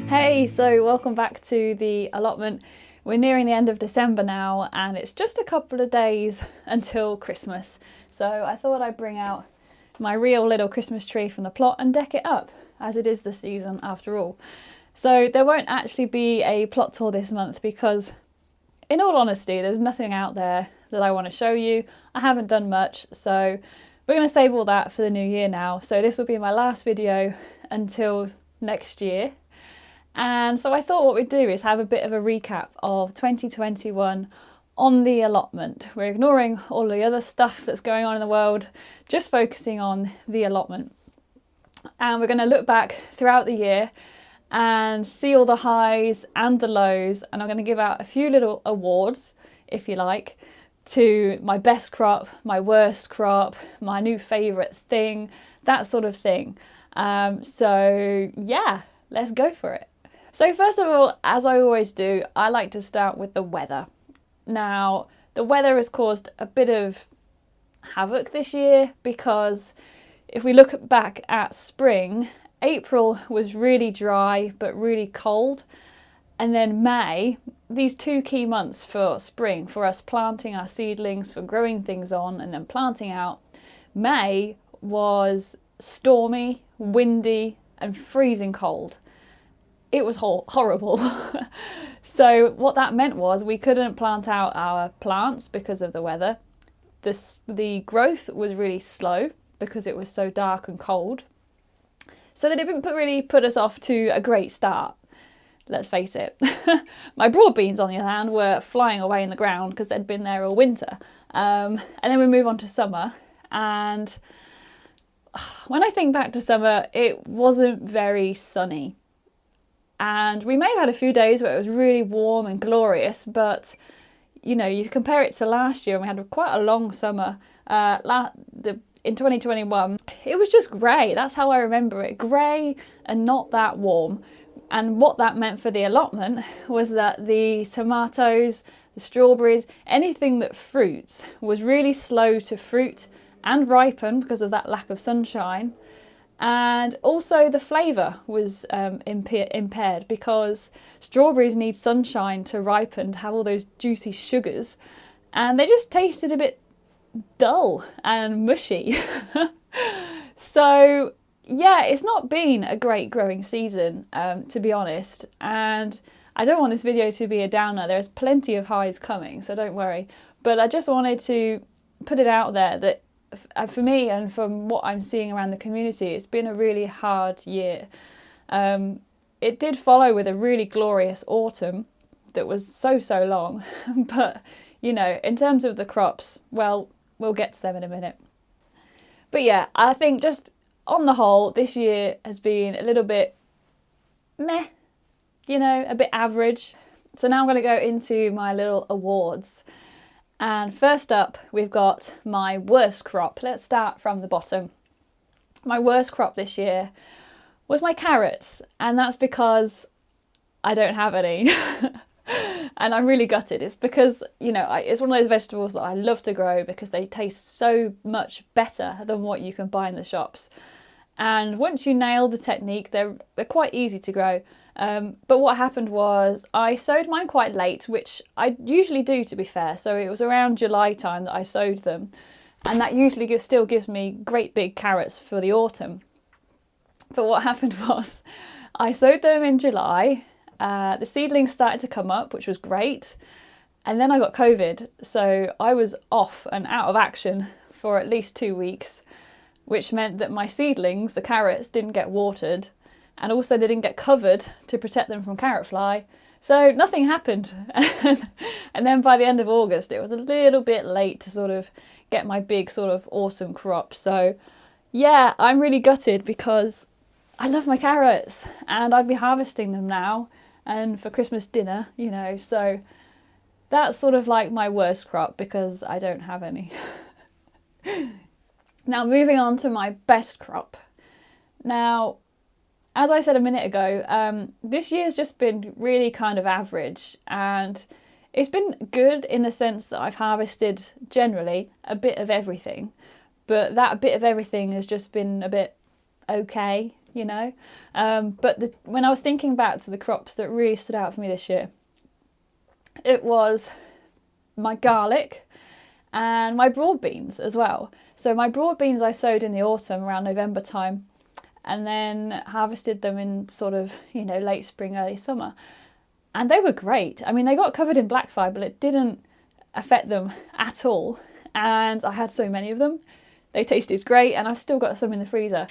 Hey, so welcome back to the allotment. We're nearing the end of December now and it's just a couple of days until Christmas. So I thought I'd bring out my real little Christmas tree from the plot and deck it up, as it is the season after all. So there won't actually be a plot tour this month because, in all honesty, there's nothing out there that I want to show you. I haven't done much, so we're going to save all that for the new year now. So this will be my last video until next year. And so I thought what we'd do is have a bit of a recap of 2021 on the allotment. We're ignoring all the other stuff that's going on in the world, just focusing on the allotment. And we're going to look back throughout the year and see all the highs and the lows. And I'm going to give out a few little awards, if you like, to my best crop, my worst crop, my new favourite thing, that sort of thing. So yeah, let's go for it. So first of all, as I always do, I like to start with the weather. Now, the weather has caused a bit of havoc this year because if we look back at spring, April was really dry but really cold. And then May, these two key months for spring, for us planting our seedlings, for growing things on and then planting out, May was stormy, windy and freezing cold. It was horrible. So what that meant was we couldn't plant out our plants because of the weather. The growth was really slow because it was so dark and cold. So that it didn't really put us off to a great start. Let's face it. My broad beans, on the other hand, were flying away in the ground because they'd been there all winter. And then we move on to summer. And when I think back to summer, it wasn't very sunny. And we may have had a few days where it was really warm and glorious, but you know, you compare it to last year and we had quite a long summer. In 2021, it was just grey. That's how I remember it. Grey and not that warm. And what that meant for the allotment was that the tomatoes, the strawberries, anything that fruits was really slow to fruit and ripen because of that lack of sunshine. And also the flavour was impaired because strawberries need sunshine to ripen, to have all those juicy sugars, and they just tasted a bit dull and mushy. So yeah, it's not been a great growing season, to be honest, and I don't want this video to be a downer. There's plenty of highs coming, so don't worry, but I just wanted to put it out there that for me and from what I'm seeing around the community, it's been a really hard year. It did follow with a really glorious autumn that was so long, but you know, in terms of the crops, well, we'll get to them in a minute. But yeah, I think just on the whole, this year has been a little bit meh, you know, a bit average. So now I'm going to go into my little awards. And first up, we've got my worst crop. Let's start from the bottom. My worst crop this year was my carrots, and that's because I don't have any. And I'm really gutted. It's because, you know, it's one of those vegetables that I love to grow because they taste so much better than what you can buy in the shops. And once you nail the technique, they're quite easy to grow. But what happened was I sowed mine quite late, which I usually do, to be fair. So it was around July time that I sowed them. And that usually still gives me great big carrots for the autumn. But what happened was I sowed them in July. The seedlings started to come up, which was great. And then I got COVID. So I was off and out of action for at least 2 weeks, which meant that my seedlings, the carrots, didn't get watered. And also they didn't get covered to protect them from carrot fly. So nothing happened. And then by the end of August, it was a little bit late to sort of get my big sort of autumn crop. So yeah, I'm really gutted because I love my carrots and I'd be harvesting them now and for Christmas dinner, you know. So that's sort of like my worst crop because I don't have any. Now moving on to my best crop. Now, as I said a minute ago, this year's just been really kind of average, and it's been good in the sense that I've harvested generally a bit of everything, but that bit of everything has just been a bit okay, you know. But when I was thinking back to the crops that really stood out for me this year, it was my garlic and my broad beans as well. So my broad beans I sowed in the autumn around November time, and then harvested them in sort of, you know, late spring, early summer. And they were great. I mean, they got covered in black fly, but it didn't affect them at all. And I had so many of them. They tasted great, and I've still got some in the freezer.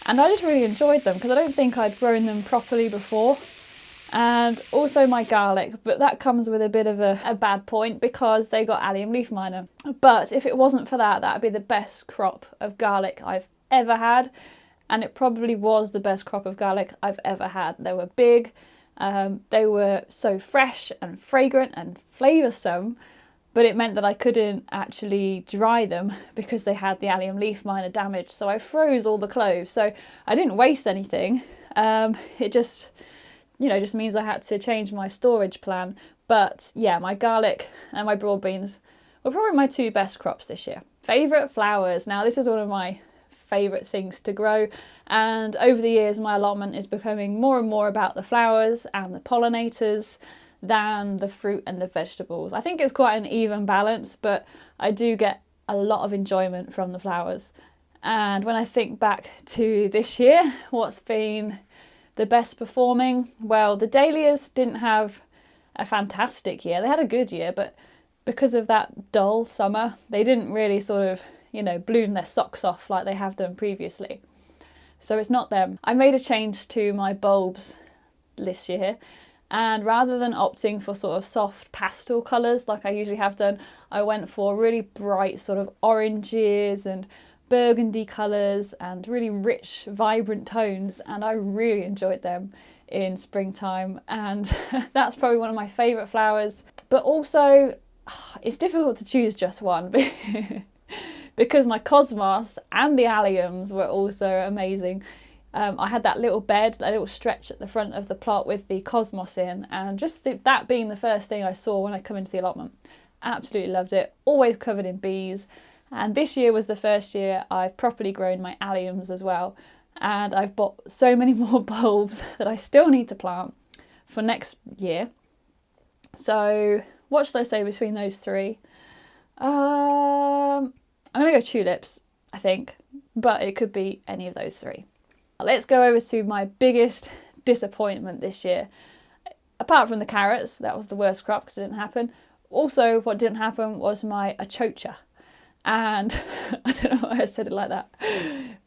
And I just really enjoyed them because I don't think I'd grown them properly before. And also my garlic, but that comes with a bit of a bad point because they got allium leaf miner. But if it wasn't for that, that'd be the best crop of garlic I've ever had. And it probably was the best crop of garlic I've ever had. They were big, they were so fresh and fragrant and flavoursome, but it meant that I couldn't actually dry them because they had the allium leaf miner damage. So I froze all the cloves, so I didn't waste anything. It just, you know, just means I had to change my storage plan. But yeah, my garlic and my broad beans were probably my two best crops this year. Favourite flowers. Now this is one of my favourite things to grow, and over the years my allotment is becoming more and more about the flowers and the pollinators than the fruit and the vegetables. I think it's quite an even balance, but I do get a lot of enjoyment from the flowers. And when I think back to this year, what's been the best performing? Well, the dahlias didn't have a fantastic year. They had a good year, but because of that dull summer, they didn't really sort of, you know, bloom their socks off like they have done previously. So it's not them. I made a change to my bulbs this year, and rather than opting for sort of soft pastel colours like I usually have done, I went for really bright sort of oranges and burgundy colours and really rich, vibrant tones, and I really enjoyed them in springtime. And that's probably one of my favourite flowers. But also, it's difficult to choose just one because my cosmos and the alliums were also amazing. I had that little bed, that little stretch at the front of the plot with the cosmos in, and just that being the first thing I saw when I come into the allotment. Absolutely loved it. Always covered in bees. And this year was the first year I've properly grown my alliums as well. And I've bought so many more bulbs that I still need to plant for next year. So what should I say between those three? I'm going to go tulips, I think, but it could be any of those three. Let's go over to my biggest disappointment this year. Apart from the carrots, that was the worst crop because it didn't happen. Also, what didn't happen was my achocha. And I don't know why I said it like that,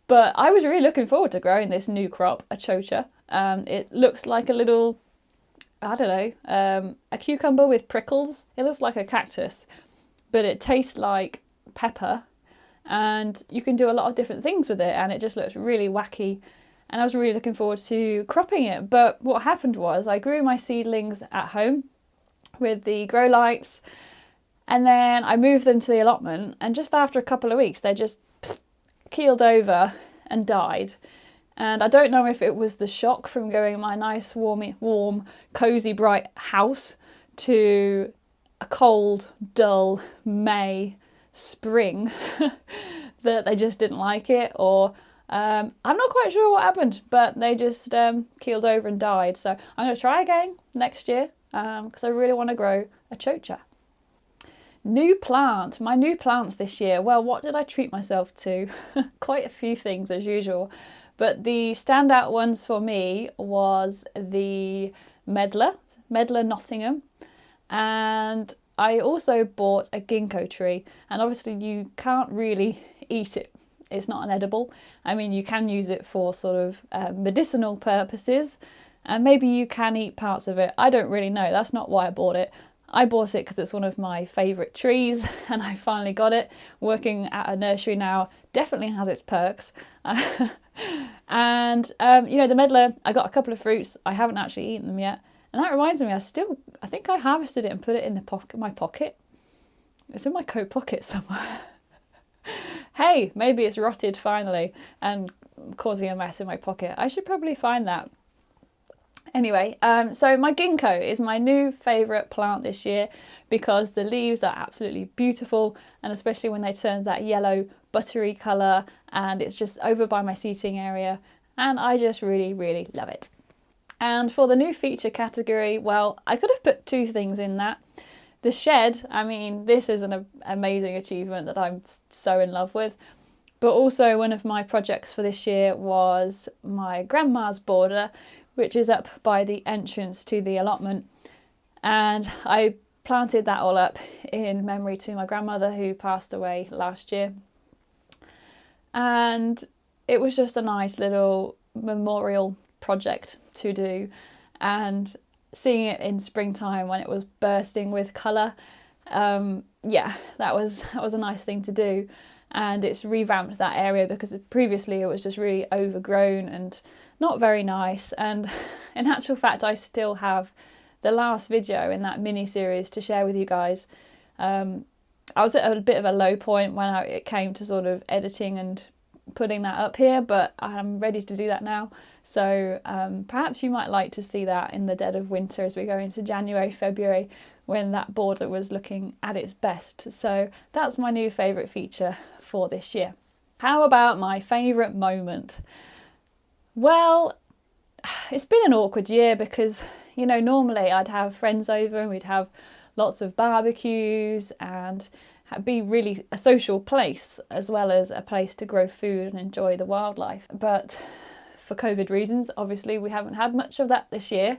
but I was really looking forward to growing this new crop, achocha. It looks like a little, I don't know, a cucumber with prickles. It looks like a cactus, but it tastes like pepper, and you can do a lot of different things with it, and it just looks really wacky. And I was really looking forward to cropping it. But what happened was I grew my seedlings at home with the grow lights, and then I moved them to the allotment, and just after a couple of weeks they just keeled over and died. And I don't know if it was the shock from going my nice warm, cosy, bright house to a cold, dull May spring that they just didn't like it, or I'm not quite sure what happened, but they just keeled over and died. So I'm going to try again next year because I really want to grow a chocha. New plant. My new plants this year. Well, what did I treat myself to? Quite a few things as usual. But the standout ones for me was the medlar Nottingham. And I also bought a ginkgo tree. And obviously you can't really eat it. It's not an edible. I mean, you can use it for sort of medicinal purposes. And maybe you can eat parts of it. I don't really know. That's not why I bought it. I bought it because it's one of my favourite trees, and I finally got it. Working at a nursery now definitely has its perks. And, you know, the medlar, I got a couple of fruits. I haven't actually eaten them yet. And that reminds me, I think I harvested it and put it in my pocket. It's in my coat pocket somewhere. Hey, maybe it's rotted finally and causing a mess in my pocket. I should probably find that. Anyway, so my ginkgo is my new favourite plant this year because the leaves are absolutely beautiful, and especially when they turn that yellow buttery colour, and it's just over by my seating area, and I just really love it. And for the new feature category, well, I could have put two things in that. The shed, I mean, this is an amazing achievement that I'm so in love with. But also one of my projects for this year was my grandma's border, which is up by the entrance to the allotment. And I planted that all up in memory to my grandmother who passed away last year. And it was just a nice little memorial project to do, and seeing it in springtime when it was bursting with colour, yeah, that was a nice thing to do. And it's revamped that area because previously it was just really overgrown and not very nice. And in actual fact, I still have the last video in that mini series to share with you guys. I was at a bit of a low point when it came to sort of editing and putting that up here, but I'm ready to do that now. So perhaps you might like to see that in the dead of winter as we go into January, February, when that border was looking at its best. So that's my new favourite feature for this year. How about my favourite moment? Well, it's been an awkward year because, you know, normally I'd have friends over and we'd have lots of barbecues and be really a social place as well as a place to grow food and enjoy the wildlife. But for COVID reasons, obviously we haven't had much of that this year.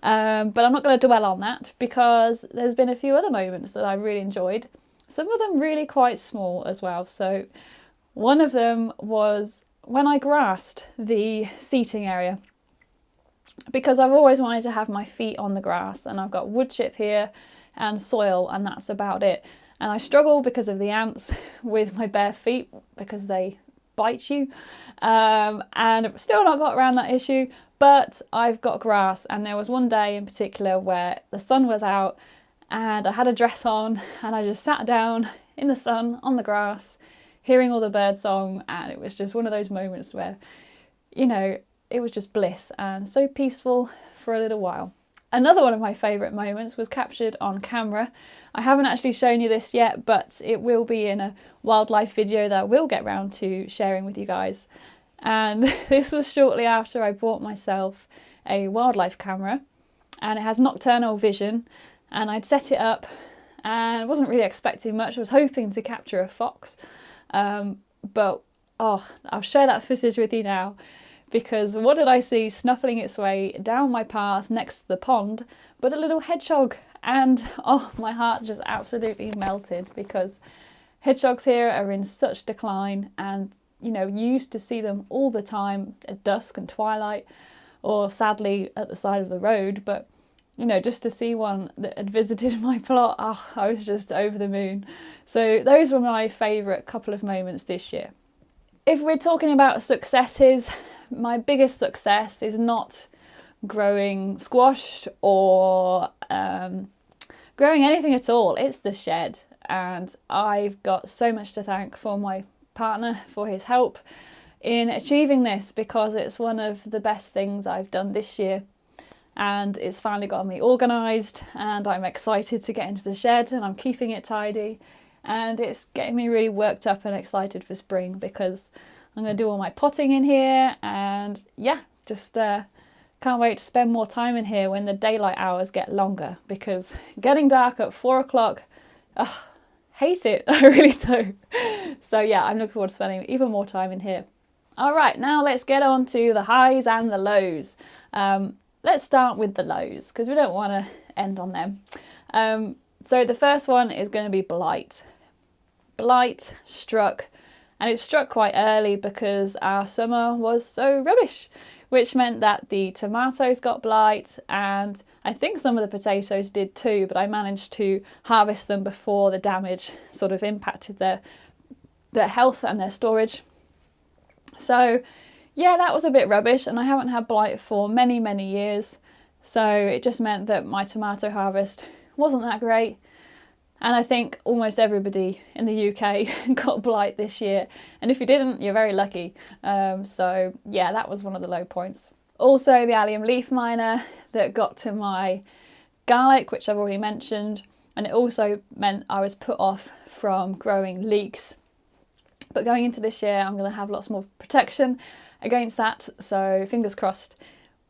But I'm not going to dwell on that because there's been a few other moments that I really enjoyed. Some of them really quite small as well. So one of them was when I grassed the seating area, because I've always wanted to have my feet on the grass, and I've got wood chip here and soil, and that's about it. And I struggle because of the ants with my bare feet because they bite you, and I've still not got around that issue, but I've got grass. And there was one day in particular where the sun was out and I had a dress on and I just sat down in the sun on the grass hearing all the bird song, and it was just one of those moments where, you know, it was just bliss and so peaceful for a little while. Another one of my favourite moments was captured on camera. I haven't actually shown you this yet, but it will be in a wildlife video that I will get round to sharing with you guys. And this was shortly after I bought myself a wildlife camera, and it has nocturnal vision, and I'd set it up and wasn't really expecting much. I was hoping to capture a fox, but I'll share that footage with you now. Because what did I see snuffling its way down my path next to the pond but a little hedgehog? And my heart just absolutely melted, because hedgehogs here are in such decline, and you know, you used to see them all the time at dusk and twilight, or sadly at the side of the road. But you know, just to see one that had visited my plot, I was just over the moon. So those were my favourite couple of moments this year. If we're talking about successes, my biggest success is not growing squash or growing anything at all. It's the shed, and I've got so much to thank for my partner for his help in achieving this, because it's one of the best things I've done this year, and it's finally got me organised, and I'm excited to get into the shed, and I'm keeping it tidy, and it's getting me really worked up and excited for spring, because I'm going to do all my potting in here, and yeah, just can't wait to spend more time in here when the daylight hours get longer, because getting dark at 4 o'clock, hate it, I really do. So yeah, I'm looking forward to spending even more time in here. All right, now let's get on to the highs and the lows. Let's start with the lows, because we don't want to end on them. So the first one is going to be blight. Blight struck. And it struck quite early because our summer was so rubbish, which meant that the tomatoes got blight, and I think some of the potatoes did too, but I managed to harvest them before the damage sort of impacted their health and their storage. So yeah, that was a bit rubbish, and I haven't had blight for many years. So it just meant that my tomato harvest wasn't that great. And I think almost everybody in the UK got blight this year. And if you didn't, you're very lucky. So yeah, that was one of the low points. Also the allium leaf miner that got to my garlic, which I've already mentioned. And it also meant I was put off from growing leeks. But going into this year, I'm going to have lots more protection. against that, so fingers crossed,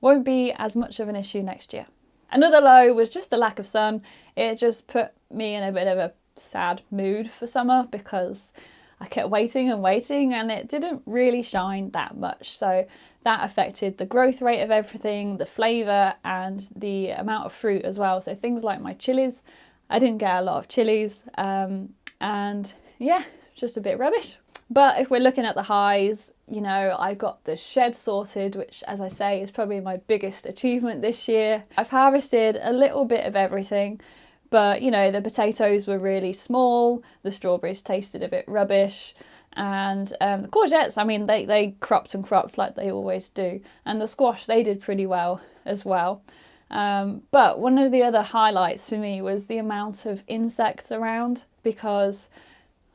won't be as much of an issue next year. Another low was just the lack of sun. It just put me in a bit of a sad mood for summer because I kept waiting and waiting and it didn't really shine that much. So that affected the growth rate of everything, the flavour and the amount of fruit as well. So things like my chilies, I didn't get a lot of chilies, and yeah, just a bit rubbish. But if we're looking at the highs, you know, I got the shed sorted, which, as I say, is probably my biggest achievement this year. I've harvested a little bit of everything, but, you know, the potatoes were really small, the strawberries tasted a bit rubbish, and the courgettes, I mean, they cropped and cropped like they always do, and the squash, they did pretty well as well. But one of the other highlights for me was the amount of insects around, because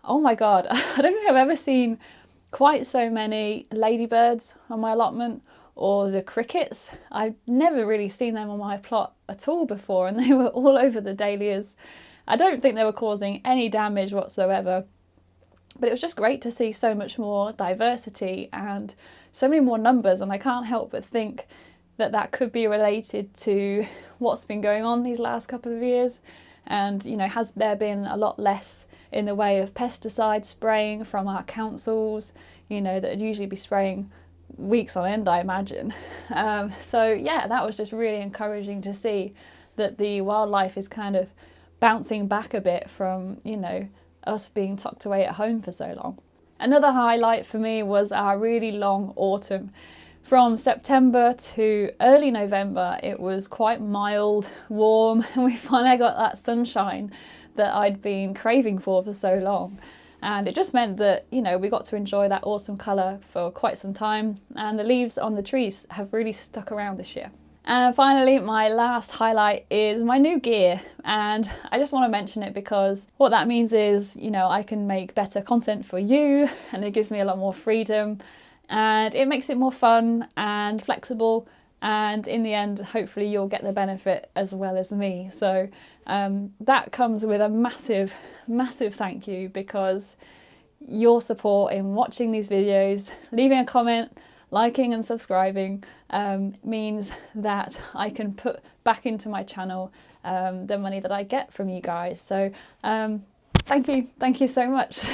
oh my god, I don't think I've ever seen quite so many ladybirds on my allotment, or the crickets. I've never really seen them on my plot at all before, and they were all over the dahlias. I don't think they were causing any damage whatsoever, but it was just great to see so much more diversity and so many more numbers, and I can't help but think that that could be related to what's been going on these last couple of years. And, you know, has there been a lot less in the way of pesticide spraying from our councils, you know, that would usually be spraying weeks on end, I imagine. So yeah, that was just really encouraging to see that the wildlife is kind of bouncing back a bit from, you know, us being tucked away at home for so long. Another highlight for me was our really long autumn. From September to early November, it was quite mild, warm, and we finally got that sunshine that I'd been craving for so long. And it just meant that, you know, we got to enjoy that autumn colour for quite some time, and the leaves on the trees have really stuck around this year. And finally, my last highlight is my new gear, and I just want to mention it because what that means is, you know, I can make better content for you, and it gives me a lot more freedom, and it makes it more fun and flexible, and in the end hopefully you'll get the benefit as well as me. So that comes with a massive thank you, because your support in watching these videos, leaving a comment, liking and subscribing means that I can put back into my channel the money that I get from you guys. So thank you so much.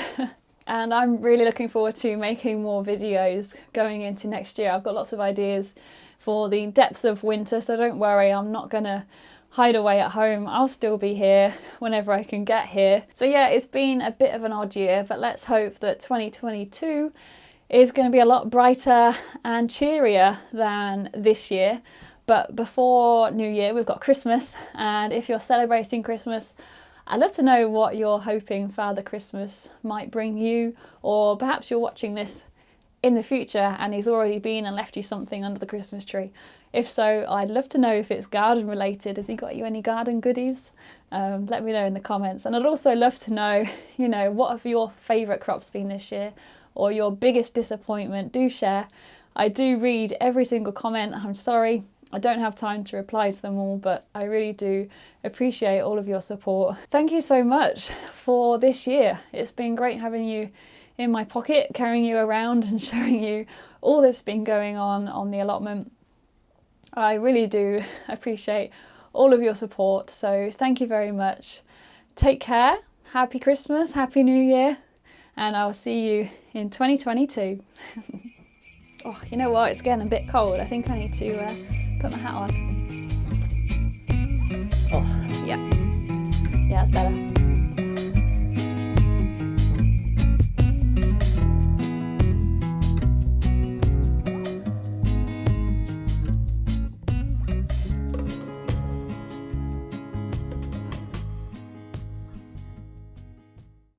And I'm really looking forward to making more videos going into next year. I've got lots of ideas for the depths of winter, so don't worry, I'm not gonna hide away at home. I'll still be here whenever I can get here. So yeah, it's been a bit of an odd year, but let's hope that 2022 is going to be a lot brighter and cheerier than this year. But before New Year, we've got Christmas, and if you're celebrating Christmas, I'd love to know what you're hoping Father Christmas might bring you, or perhaps you're watching this in the future and he's already been and left you something under the Christmas tree. If so, I'd love to know if it's garden related. Has he got you any garden goodies? Let me know in the comments. And I'd also love to know, you know, what have your favourite crops been this year, or your biggest disappointment? Do share. I do read every single comment. I'm sorry, I don't have time to reply to them all, but I really do appreciate all of your support. Thank you so much for this year. It's been great having you in my pocket, carrying you around and showing you all that's been going on the allotment. I really do appreciate all of your support, so thank you very much. Take care, happy Christmas, happy New Year, and I'll see you in 2022. Oh, you know what, it's getting a bit cold. I think I need to put my hat on. Oh, yeah, that's better.